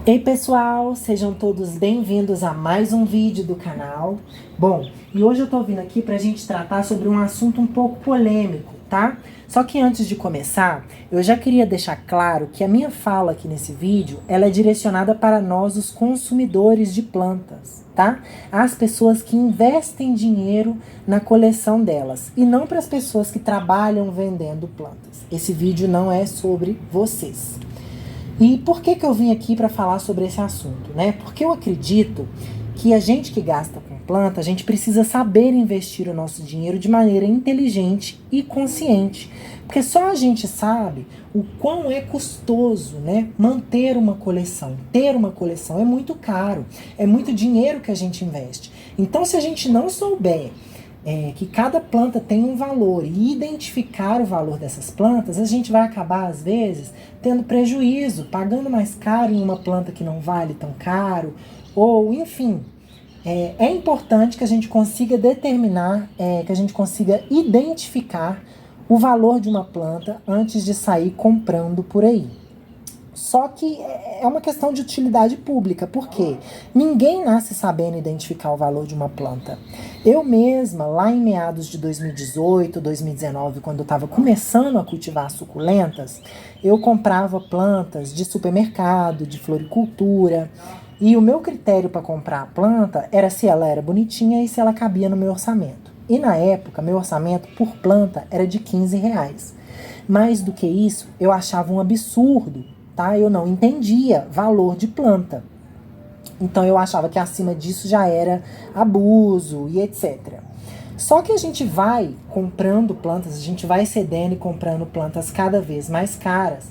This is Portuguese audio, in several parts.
Ei pessoal, sejam todos bem-vindos a mais um vídeo do canal. Bom, e hoje eu tô vindo aqui pra gente tratar sobre um assunto um pouco polêmico, tá? Só que antes de começar, eu já queria deixar claro que a minha fala aqui nesse vídeo, ela é direcionada para nós, os consumidores de plantas, tá? As pessoas que investem dinheiro na coleção delas e não para as pessoas que trabalham vendendo plantas. Esse vídeo não é sobre vocês. E por que eu vim aqui para falar sobre esse assunto, né? Porque eu acredito que a gente que gasta com planta, a gente precisa saber investir o nosso dinheiro de maneira inteligente e consciente. Porque só a gente sabe o quão é custoso, né, manter uma coleção. Ter uma coleção é muito caro, é muito dinheiro que a gente investe. Então, se a gente não souber que cada planta tem um valor e identificar o valor dessas plantas, a gente vai acabar, às vezes, tendo prejuízo, pagando mais caro em uma planta que não vale tão caro, ou, enfim. É importante que a gente consiga determinar, que a gente consiga identificar o valor de uma planta antes de sair comprando por aí. Só que é uma questão de utilidade pública, porque ninguém nasce sabendo identificar o valor de uma planta. Eu mesma, lá em meados de 2018, 2019, quando eu estava começando a cultivar suculentas, eu comprava plantas de supermercado, de floricultura, e o meu critério para comprar a planta era se ela era bonitinha e se ela cabia no meu orçamento. E na época, meu orçamento por planta era de R$ 15. Mais do que isso, eu achava um absurdo. Tá? Eu não entendia valor de planta. Então eu achava que acima disso já era abuso e etc. Só que a gente vai comprando plantas, a gente vai cedendo e comprando plantas cada vez mais caras.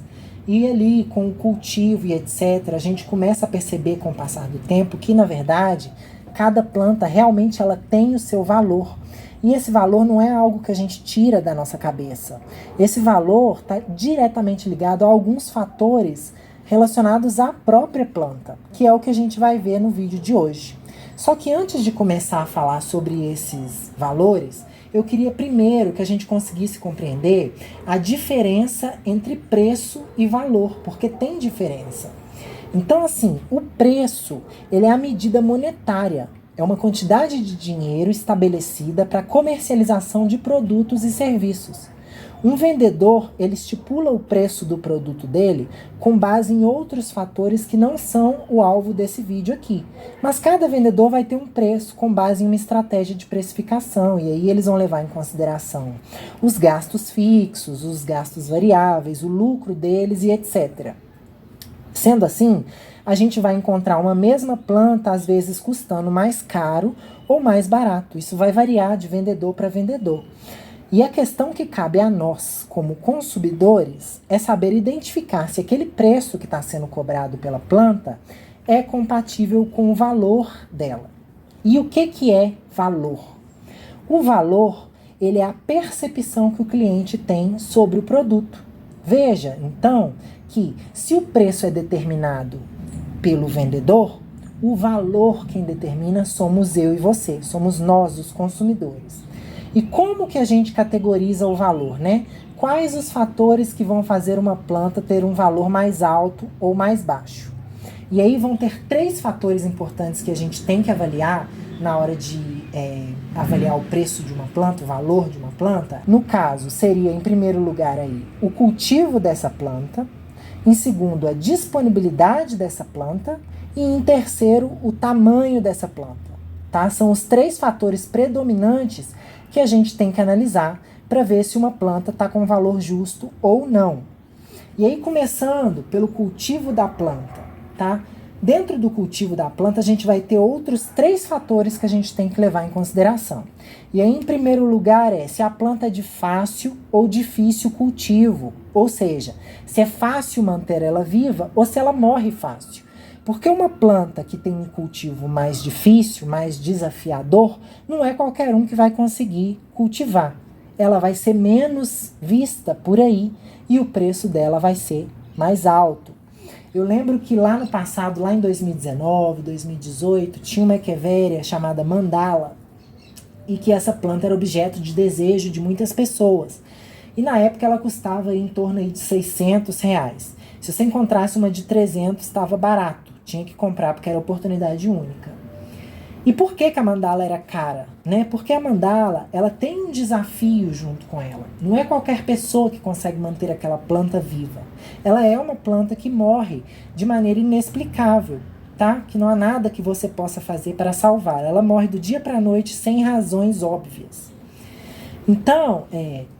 E ali com o cultivo e etc, a gente começa a perceber com o passar do tempo que, na verdade, cada planta realmente ela tem o seu valor. E esse valor não é algo que a gente tira da nossa cabeça. Esse valor está diretamente ligado a alguns fatores relacionados à própria planta, que é o que a gente vai ver no vídeo de hoje. Só que antes de começar a falar sobre esses valores, eu queria primeiro que a gente conseguisse compreender a diferença entre preço e valor, porque tem diferença. Então, assim, o preço, ele é a medida monetária. É uma quantidade de dinheiro estabelecida para comercialização de produtos e serviços. Um vendedor, ele estipula o preço do produto dele com base em outros fatores que não são o alvo desse vídeo aqui. Mas cada vendedor vai ter um preço com base em uma estratégia de precificação, e aí eles vão levar em consideração os gastos fixos, os gastos variáveis, o lucro deles e etc. Sendo assim, a gente vai encontrar uma mesma planta, às vezes custando mais caro ou mais barato. Isso vai variar de vendedor para vendedor. E a questão que cabe a nós, como consumidores, é saber identificar se aquele preço que está sendo cobrado pela planta é compatível com o valor dela. E o que é valor? O valor, ele é a percepção que o cliente tem sobre o produto. Veja, então, que se o preço é determinado pelo vendedor, o valor quem determina somos eu e você, somos nós, os consumidores. E como que a gente categoriza o valor, né? Quais os fatores que vão fazer uma planta ter um valor mais alto ou mais baixo? E aí vão ter 3 fatores importantes que a gente tem que avaliar na hora de avaliar o preço de uma planta, o valor de uma planta. No caso, seria, em primeiro lugar, aí, o cultivo dessa planta. Em segundo, a disponibilidade dessa planta. E em terceiro, o tamanho dessa planta. Tá? São os 3 fatores predominantes que a gente tem que analisar para ver se uma planta está com valor justo ou não. E aí, começando pelo cultivo da planta, tá? Dentro do cultivo da planta, a gente vai ter outros 3 fatores que a gente tem que levar em consideração. E aí, em primeiro lugar, se a planta é de fácil ou difícil cultivo. Ou seja, se é fácil manter ela viva ou se ela morre fácil. Porque uma planta que tem um cultivo mais difícil, mais desafiador, não é qualquer um que vai conseguir cultivar. Ela vai ser menos vista por aí e o preço dela vai ser mais alto. Eu lembro que lá no passado, lá em 2019, 2018, tinha uma echeveria chamada mandala e que essa planta era objeto de desejo de muitas pessoas. E na época ela custava em torno aí de R$ 600. Se você encontrasse uma de 300, estava barato. Tinha que comprar porque era oportunidade única. E por que a mandala era cara? Né? Porque a mandala, ela tem um desafio junto com ela. Não é qualquer pessoa que consegue manter aquela planta viva. Ela é uma planta que morre de maneira inexplicável, tá? Que não há nada que você possa fazer para salvar. Ela morre do dia para a noite sem razões óbvias. Então,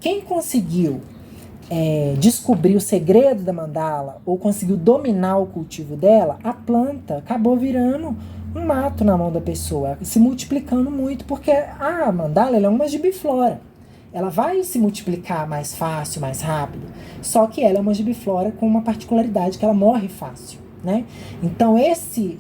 quem conseguiu descobrir o segredo da mandala ou conseguiu dominar o cultivo dela, a planta acabou virando um mato na mão da pessoa, se multiplicando muito, porque a mandala ela é uma gibiflora. Ela vai se multiplicar mais fácil, mais rápido, só que ela é uma gibiflora com uma particularidade que ela morre fácil, né? Então esse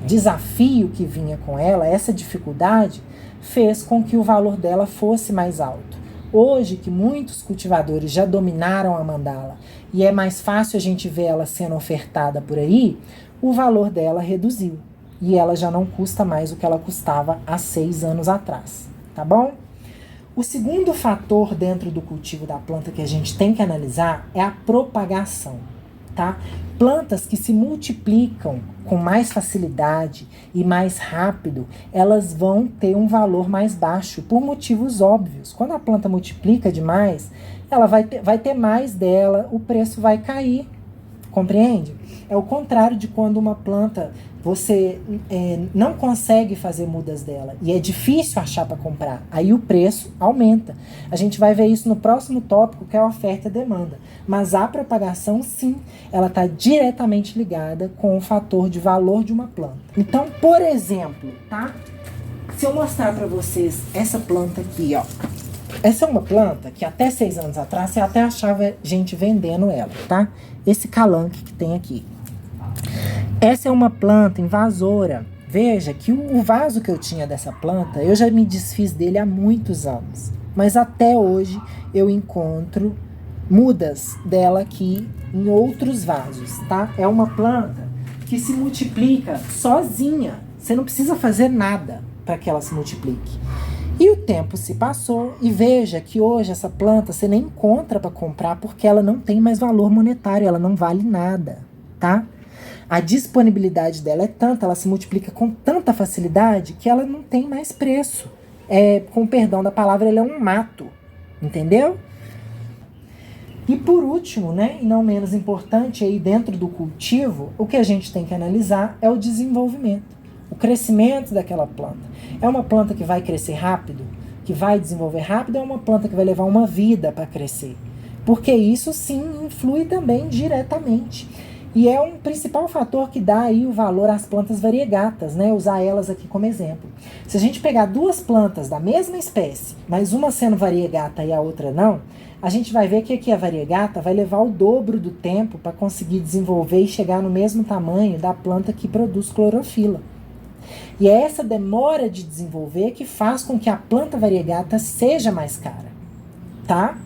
desafio que vinha com ela, essa dificuldade, fez com que o valor dela fosse mais alto. Hoje, que muitos cultivadores já dominaram a mandala e é mais fácil a gente ver ela sendo ofertada por aí, o valor dela reduziu. E ela já não custa mais o que ela custava há 6 anos atrás, tá bom? O segundo fator dentro do cultivo da planta que a gente tem que analisar é a propagação, tá? Plantas que se multiplicam com mais facilidade e mais rápido, elas vão ter um valor mais baixo, por motivos óbvios. Quando a planta multiplica demais, ela vai ter mais dela, o preço vai cair, compreende? É o contrário de quando uma planta você não consegue fazer mudas dela e é difícil achar para comprar, aí o preço aumenta. A gente vai ver isso no próximo tópico, que é a oferta e a demanda. Mas a propagação, sim, ela está diretamente ligada com o fator de valor de uma planta. Então, por exemplo, tá? Se eu mostrar para vocês essa planta aqui, ó. Essa é uma planta que até 6 anos atrás você até achava gente vendendo ela, tá? Esse calanque que tem aqui. Essa é uma planta invasora. Veja que o vaso que eu tinha dessa planta, eu já me desfiz dele há muitos anos. Mas até hoje eu encontro mudas dela aqui em outros vasos, tá? É uma planta que se multiplica sozinha. Você não precisa fazer nada para que ela se multiplique. E o tempo se passou e veja que hoje essa planta você nem encontra para comprar porque ela não tem mais valor monetário, ela não vale nada, tá? A disponibilidade dela é tanta, ela se multiplica com tanta facilidade que ela não tem mais preço. Com perdão da palavra, ela é um mato, entendeu? E por último, né, e não menos importante, aí dentro do cultivo, o que a gente tem que analisar é o desenvolvimento, o crescimento daquela planta. É uma planta que vai crescer rápido, que vai desenvolver rápido, é uma planta que vai levar uma vida para crescer. Porque isso sim influi também diretamente. E é um principal fator que dá aí o valor às plantas variegatas, né? Usar elas aqui como exemplo. Se a gente pegar 2 plantas da mesma espécie, mas uma sendo variegata e a outra não, a gente vai ver que aqui a variegata vai levar o dobro do tempo para conseguir desenvolver e chegar no mesmo tamanho da planta que produz clorofila. E é essa demora de desenvolver que faz com que a planta variegata seja mais cara, tá?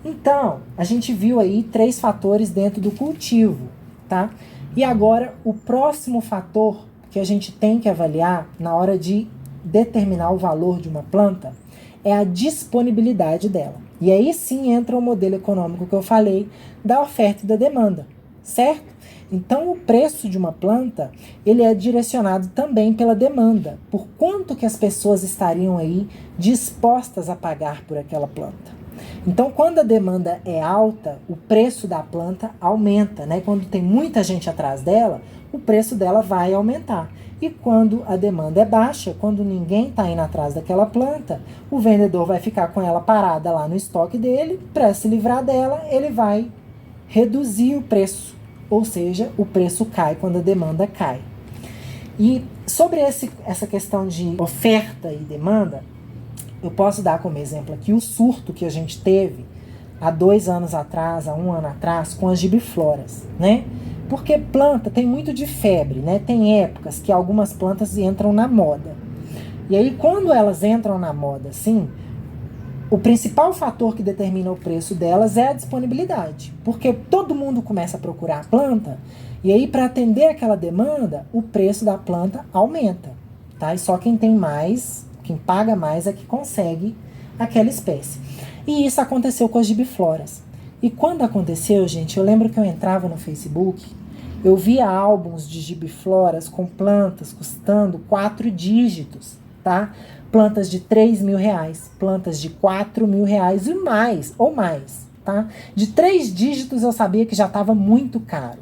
Então, a gente viu aí 3 fatores dentro do cultivo, tá? E agora, o próximo fator que a gente tem que avaliar na hora de determinar o valor de uma planta é a disponibilidade dela. E aí sim entra o modelo econômico que eu falei da oferta e da demanda, certo? Então, o preço de uma planta, ele é direcionado também pela demanda, por quanto que as pessoas estariam aí dispostas a pagar por aquela planta. Então, quando a demanda é alta, o preço da planta aumenta, né? Quando tem muita gente atrás dela, o preço dela vai aumentar. E quando a demanda é baixa, quando ninguém está indo atrás daquela planta, o vendedor vai ficar com ela parada lá no estoque dele, para se livrar dela, ele vai reduzir o preço. Ou seja, o preço cai quando a demanda cai. E sobre essa questão de oferta e demanda, eu posso dar como exemplo aqui o surto que a gente teve há 2 anos atrás, há 1 ano atrás, com as gibifloras, né? Porque planta tem muito de febre, né? Tem épocas que algumas plantas entram na moda. E aí, quando elas entram na moda, assim, o principal fator que determina o preço delas é a disponibilidade. Porque todo mundo começa a procurar a planta, e aí, para atender aquela demanda, o preço da planta aumenta, tá? E só quem tem mais, quem paga mais é que consegue aquela espécie. E isso aconteceu com as gibifloras. E quando aconteceu, gente, eu lembro que eu entrava no Facebook Eu via álbuns de gibifloras com plantas custando 4 dígitos, tá? Plantas de 3 mil reais, plantas de 4 mil reais e mais, ou mais, tá? De 3 dígitos eu sabia que já estava muito caro.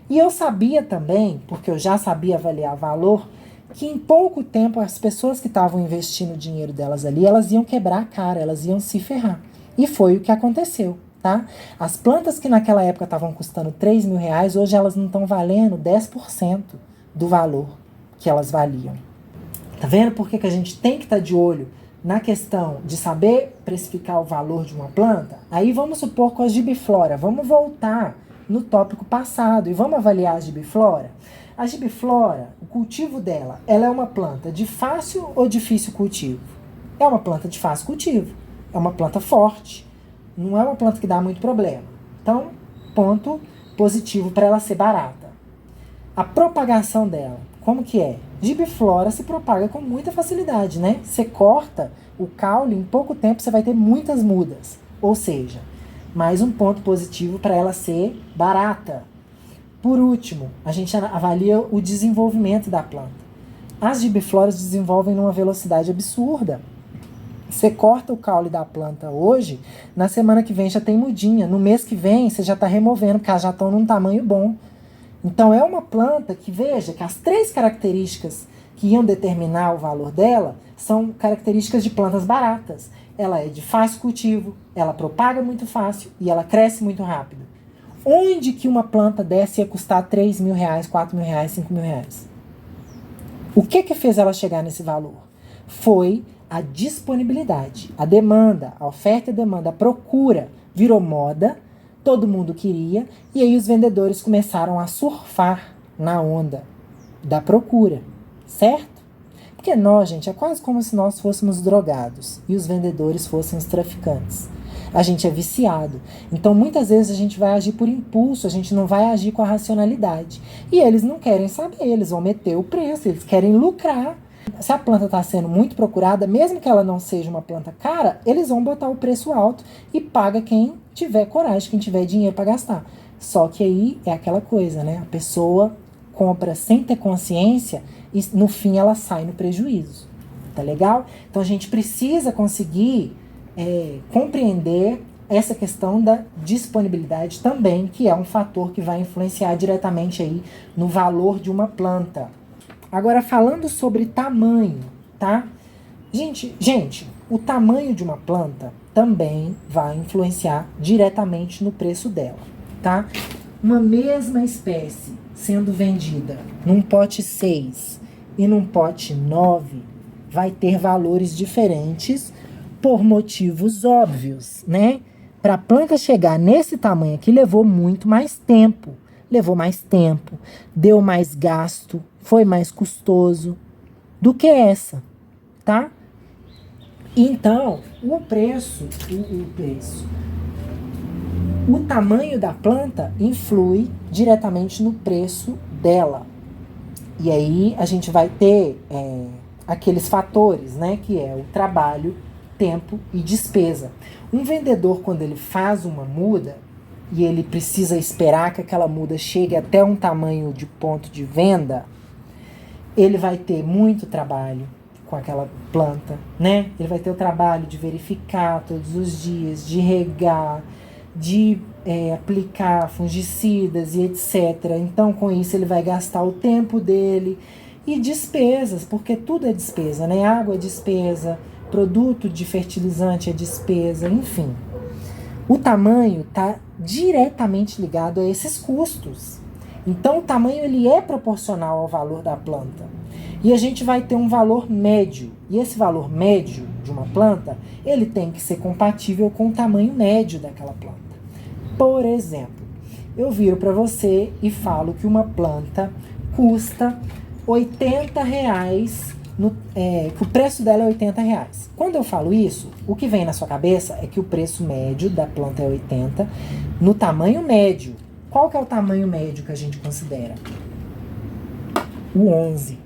E eu sabia também, porque eu já sabia avaliar valor, que em pouco tempo as pessoas que estavam investindo o dinheiro delas ali, elas iam quebrar a cara, elas iam se ferrar. E foi o que aconteceu, tá? As plantas que naquela época estavam custando 3 mil reais, hoje elas não estão valendo 10% do valor que elas valiam. Tá vendo por que a gente tem que estar de olho na questão de saber precificar o valor de uma planta? Aí vamos supor com a gibiflora, vamos voltar no tópico passado e vamos avaliar a gibiflora? A gibiflora, o cultivo dela, ela é uma planta de fácil ou difícil cultivo? É uma planta de fácil cultivo, é uma planta forte, não é uma planta que dá muito problema. Então, ponto positivo para ela ser barata. A propagação dela, como que é? Gibiflora se propaga com muita facilidade, né? Você corta o caule, em pouco tempo você vai ter muitas mudas. Ou seja, mais um ponto positivo para ela ser barata. Por último, a gente avalia o desenvolvimento da planta. As gibifloras desenvolvem numa velocidade absurda. Você corta o caule da planta hoje, na semana que vem já tem mudinha. No mês que vem você já está removendo, porque elas já estão num tamanho bom. Então é uma planta que, veja, que as 3 características que iam determinar o valor dela são características de plantas baratas. Ela é de fácil cultivo, ela propaga muito fácil e ela cresce muito rápido. Onde que uma planta dessa ia custar 3 mil reais, 4 mil reais, 5 mil reais? O que fez ela chegar nesse valor? Foi a disponibilidade, a demanda, a oferta e a demanda, a procura virou moda, todo mundo queria, e aí os vendedores começaram a surfar na onda da procura, certo? Porque nós, gente, é quase como se nós fôssemos drogados e os vendedores fossem os traficantes. A gente é viciado. Então, muitas vezes a gente vai agir por impulso, a gente não vai agir com a racionalidade. E eles não querem saber, eles vão meter o preço, eles querem lucrar. Se a planta está sendo muito procurada, mesmo que ela não seja uma planta cara, eles vão botar o preço alto e paga quem tiver coragem, quem tiver dinheiro para gastar. Só que aí é aquela coisa, né? A pessoa compra sem ter consciência e no fim ela sai no prejuízo. Tá legal? Então a gente precisa conseguir compreender essa questão da disponibilidade também, que é um fator que vai influenciar diretamente aí no valor de uma planta. Agora, falando sobre tamanho, tá? Gente, o tamanho de uma planta também vai influenciar diretamente no preço dela, tá? Uma mesma espécie sendo vendida num pote 6 e num pote 9 vai ter valores diferentes por motivos óbvios, né? Para a planta chegar nesse tamanho aqui levou muito mais tempo. Deu mais gasto, foi mais custoso do que essa, tá? Então, o tamanho da planta influi diretamente no preço dela. E aí a gente vai ter aqueles fatores, né? Que é o trabalho, tempo e despesa. Um vendedor, quando ele faz uma muda e ele precisa esperar que aquela muda chegue até um tamanho de ponto de venda, ele vai ter muito trabalho com aquela planta, né? Ele vai ter o trabalho de verificar todos os dias, de regar, de aplicar fungicidas e etc. Então, com isso, ele vai gastar o tempo dele e despesas, porque tudo é despesa, né? Água é despesa, produto de fertilizante é despesa, enfim. O tamanho está diretamente ligado a esses custos. Então, o tamanho ele é proporcional ao valor da planta. E a gente vai ter um valor médio. E esse valor médio de uma planta, ele tem que ser compatível com o tamanho médio daquela planta. Por exemplo, eu viro para você e falo que uma planta custa R$80, que o preço dela é R$80. Quando eu falo isso, o que vem na sua cabeça é que o preço médio da planta é 80 no tamanho médio. Qual que é o tamanho médio que a gente considera? O 11.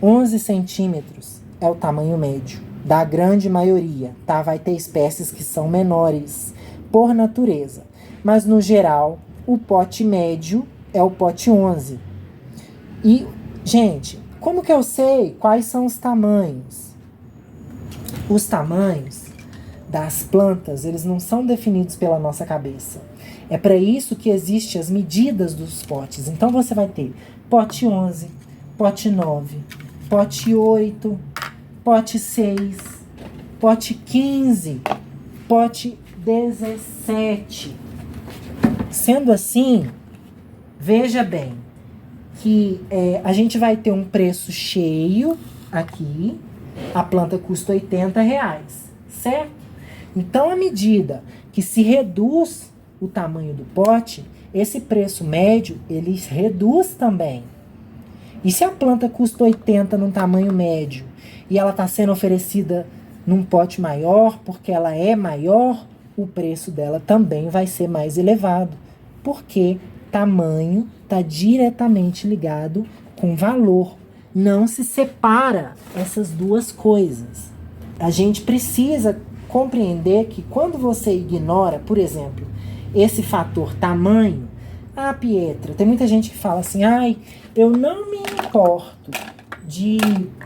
11 centímetros é o tamanho médio da grande maioria, tá? Vai ter espécies que são menores por natureza. Mas, no geral, o pote médio é o pote 11. E, gente, como que eu sei quais são os tamanhos? Os tamanhos das plantas, eles não são definidos pela nossa cabeça. É para isso que existem as medidas dos potes. Então, você vai ter pote 11, pote 9, pote 8, pote 6, pote 15, pote 17. Sendo assim, veja bem que a gente vai ter um preço cheio aqui. A planta custa R$80, certo? Então, à medida que se reduz o tamanho do pote, esse preço médio, ele reduz também. E se a planta custa 80 num tamanho médio e ela está sendo oferecida num pote maior, porque ela é maior, o preço dela também vai ser mais elevado. Porque tamanho está diretamente ligado com valor. Não se separa essas duas coisas. A gente precisa compreender que quando você ignora, por exemplo, esse fator tamanho, Pietra, tem muita gente que fala assim, eu não me importo de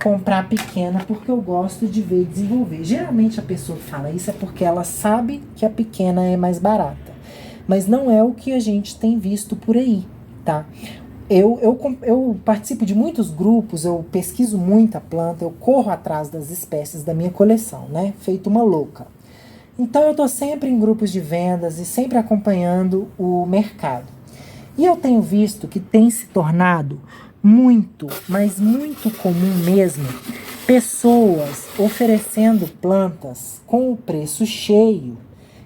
comprar pequena porque eu gosto de ver desenvolver. Geralmente a pessoa que fala isso é porque ela sabe que a pequena é mais barata. Mas não é o que a gente tem visto por aí, tá? Eu participo de muitos grupos, eu pesquiso muita planta, eu corro atrás das espécies da minha coleção, né? Feito uma louca. Então eu tô sempre em grupos de vendas e sempre acompanhando o mercado. E eu tenho visto que tem se tornado muito, mas muito comum mesmo, pessoas oferecendo plantas com o preço cheio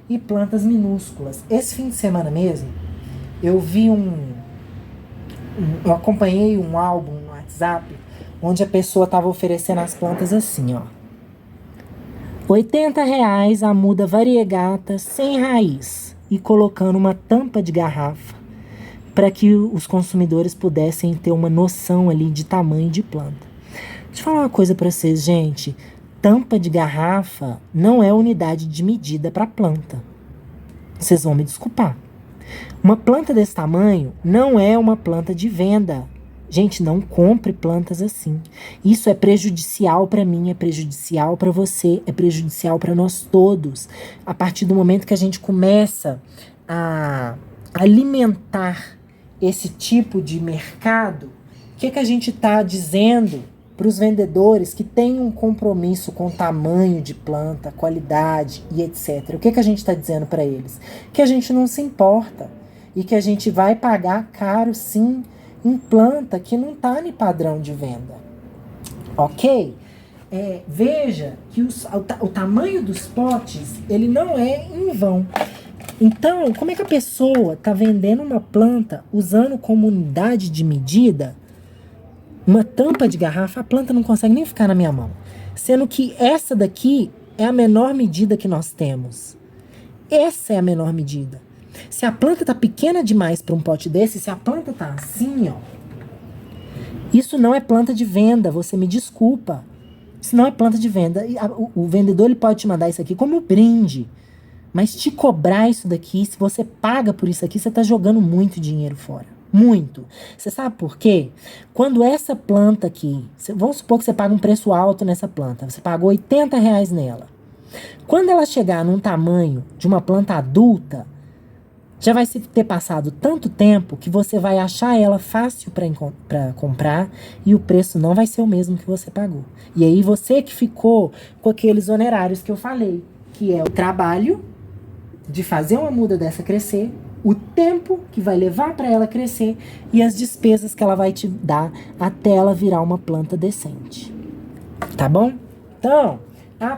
e plantas minúsculas. Esse fim de semana mesmo, eu vi eu acompanhei um álbum no WhatsApp, onde a pessoa estava oferecendo as plantas assim, ó. R$80 a muda variegata sem raiz e colocando uma tampa de garrafa para que os consumidores pudessem ter uma noção ali de tamanho de planta. Deixa eu falar uma coisa para vocês, gente. Tampa de garrafa não é unidade de medida para planta. Vocês vão me desculpar. Uma planta desse tamanho não é uma planta de venda. Gente, não compre plantas assim. Isso é prejudicial para mim, é prejudicial para você, é prejudicial para nós todos. A partir do momento que a gente começa a alimentar esse tipo de mercado, o que a gente está dizendo para os vendedores que têm um compromisso com o tamanho de planta, qualidade e etc. O que a gente está dizendo para eles? Que a gente não se importa e que a gente vai pagar caro, sim, em planta que não está em padrão de venda. Ok? Veja que o tamanho dos potes, ele não é em vão. Então, como é que a pessoa está vendendo uma planta usando como unidade de medida uma tampa de garrafa? A planta não consegue nem ficar na minha mão. Sendo que essa daqui é a menor medida que nós temos. Essa é a menor medida. Se a planta está pequena demais para um pote desse, se a planta está assim, ó, isso não é planta de venda, você me desculpa. Isso não é planta de venda. O vendedor ele pode te mandar isso aqui como brinde. Mas te cobrar isso daqui, se você paga por isso aqui, você está jogando muito dinheiro fora. Muito. Você sabe por quê? Quando essa planta aqui, vamos supor que você paga um preço alto nessa planta, você pagou R$80 nela. Quando ela chegar num tamanho de uma planta adulta, já vai ter passado tanto tempo que você vai achar ela fácil para comprar e o preço não vai ser o mesmo que você pagou. E aí você que ficou com aqueles honorários que eu falei, que é o trabalho de fazer uma muda dessa crescer, o tempo que vai levar para ela crescer e as despesas que ela vai te dar até ela virar uma planta decente. Tá bom? Então,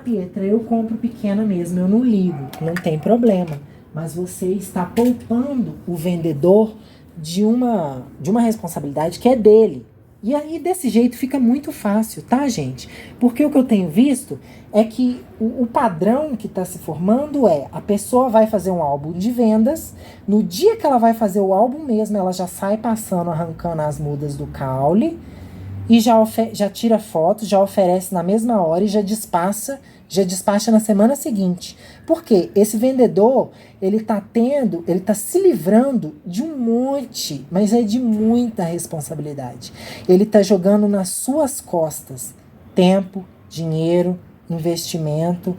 Pietra, eu compro pequena mesmo, eu não ligo, não tem problema. Mas você está poupando o vendedor de uma responsabilidade que é dele. E aí, desse jeito, fica muito fácil, tá, gente? Porque o que eu tenho visto é que o padrão que está se formando é a pessoa vai fazer um álbum de vendas, no dia que ela vai fazer o álbum mesmo, ela já sai passando, arrancando as mudas do caule, e já tira foto, já oferece na mesma hora e já despacha na semana seguinte. Por quê? Esse vendedor, ele tá se livrando de um monte, mas é de muita responsabilidade. Ele tá jogando nas suas costas tempo, dinheiro, investimento,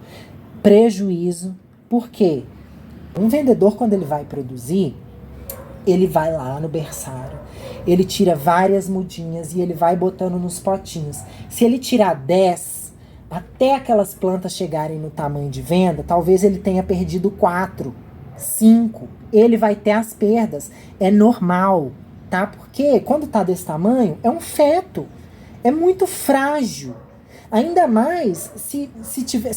prejuízo. Por quê? Um vendedor, quando ele vai produzir, ele vai lá no berçário, ele tira várias mudinhas e ele vai botando nos potinhos. Se ele tirar 10, até aquelas plantas chegarem no tamanho de venda, talvez ele tenha perdido 4, 5. Ele vai ter as perdas. É normal, tá? Porque quando tá desse tamanho, é um feto. É muito frágil. Ainda mais se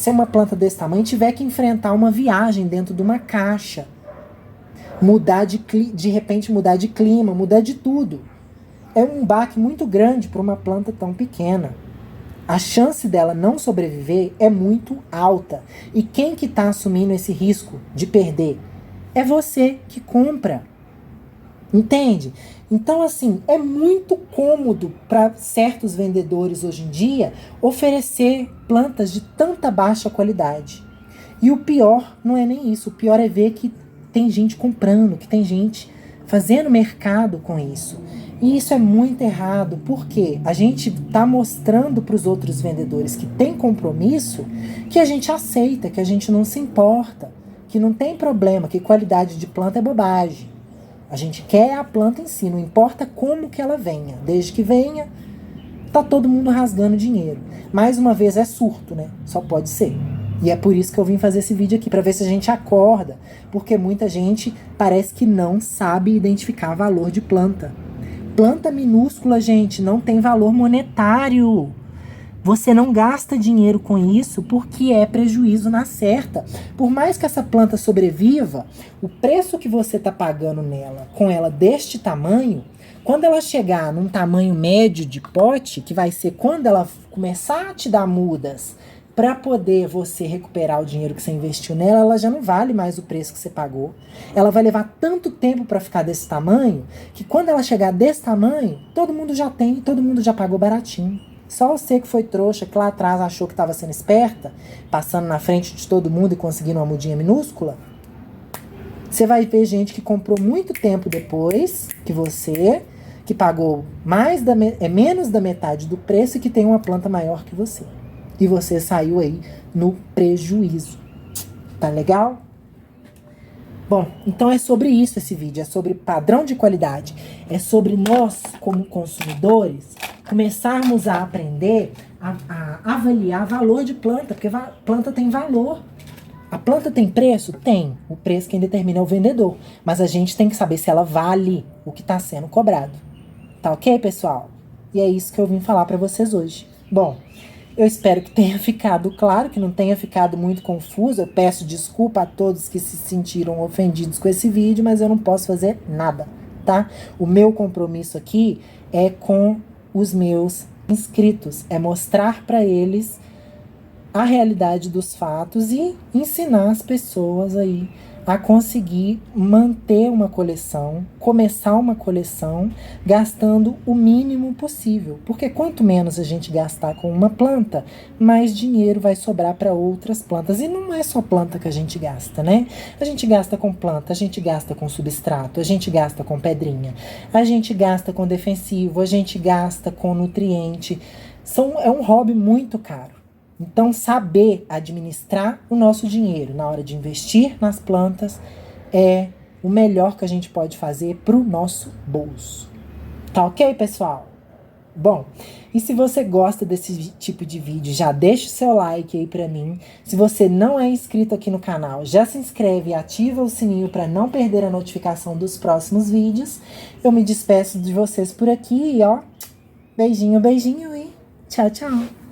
é uma planta desse tamanho tiver que enfrentar uma viagem dentro de uma caixa. De repente mudar de clima, mudar de tudo. É um baque muito grande para uma planta tão pequena. A chance dela não sobreviver é muito alta. E quem que está assumindo esse risco de perder? É você que compra. Entende? Então, assim, é muito cômodo para certos vendedores hoje em dia oferecer plantas de tanta baixa qualidade. E o pior não é nem isso. O pior é ver que tem gente comprando, que tem gente fazendo mercado com isso. E isso é muito errado, porque a gente está mostrando para os outros vendedores que tem compromisso, que a gente aceita, que a gente não se importa, que não tem problema, que qualidade de planta é bobagem. A gente quer a planta em si, não importa como que ela venha. Desde que venha, tá todo mundo rasgando dinheiro. Mais uma vez, é surto, né? Só pode ser. E é por isso que eu vim fazer esse vídeo aqui, para ver se a gente acorda. Porque muita gente parece que não sabe identificar valor de planta. Planta minúscula, gente, não tem valor monetário. Você não gasta dinheiro com isso porque é prejuízo na certa. Por mais que essa planta sobreviva, o preço que você está pagando nela, com ela deste tamanho, quando ela chegar num tamanho médio de pote, que vai ser quando ela começar a te dar mudas, para poder você recuperar o dinheiro que você investiu nela, ela já não vale mais o preço que você pagou. Ela vai levar tanto tempo para ficar desse tamanho, que quando ela chegar desse tamanho, todo mundo já tem, todo mundo já pagou baratinho. Só você que foi trouxa, que lá atrás achou que estava sendo esperta, passando na frente de todo mundo e conseguindo uma mudinha minúscula. Você vai ver gente que comprou muito tempo depois que você, que pagou menos da metade do preço e que tem uma planta maior que você. E você saiu aí no prejuízo. Tá legal? Bom, então é sobre isso esse vídeo. É sobre padrão de qualidade. É sobre nós, como consumidores, começarmos a aprender a avaliar valor de planta. Porque planta tem valor. A planta tem preço? Tem. O preço quem determina é o vendedor. Mas a gente tem que saber se ela vale o que está sendo cobrado. Tá ok, pessoal? E é isso que eu vim falar para vocês hoje. Bom, eu espero que tenha ficado claro, que não tenha ficado muito confuso. Eu peço desculpa a todos que se sentiram ofendidos com esse vídeo, mas eu não posso fazer nada, tá? O meu compromisso aqui é com os meus inscritos, é mostrar para eles a realidade dos fatos e ensinar as pessoas aí a conseguir manter uma coleção, começar uma coleção, gastando o mínimo possível. Porque quanto menos a gente gastar com uma planta, mais dinheiro vai sobrar para outras plantas. E não é só planta que a gente gasta, né? A gente gasta com planta, a gente gasta com substrato, a gente gasta com pedrinha, a gente gasta com defensivo, a gente gasta com nutriente. É um hobby muito caro. Então, saber administrar o nosso dinheiro na hora de investir nas plantas é o melhor que a gente pode fazer para o nosso bolso. Tá ok, pessoal? Bom, e se você gosta desse tipo de vídeo, já deixa o seu like aí para mim. Se você não é inscrito aqui no canal, já se inscreve e ativa o sininho para não perder a notificação dos próximos vídeos. Eu me despeço de vocês por aqui e ó, beijinho, beijinho e tchau, tchau.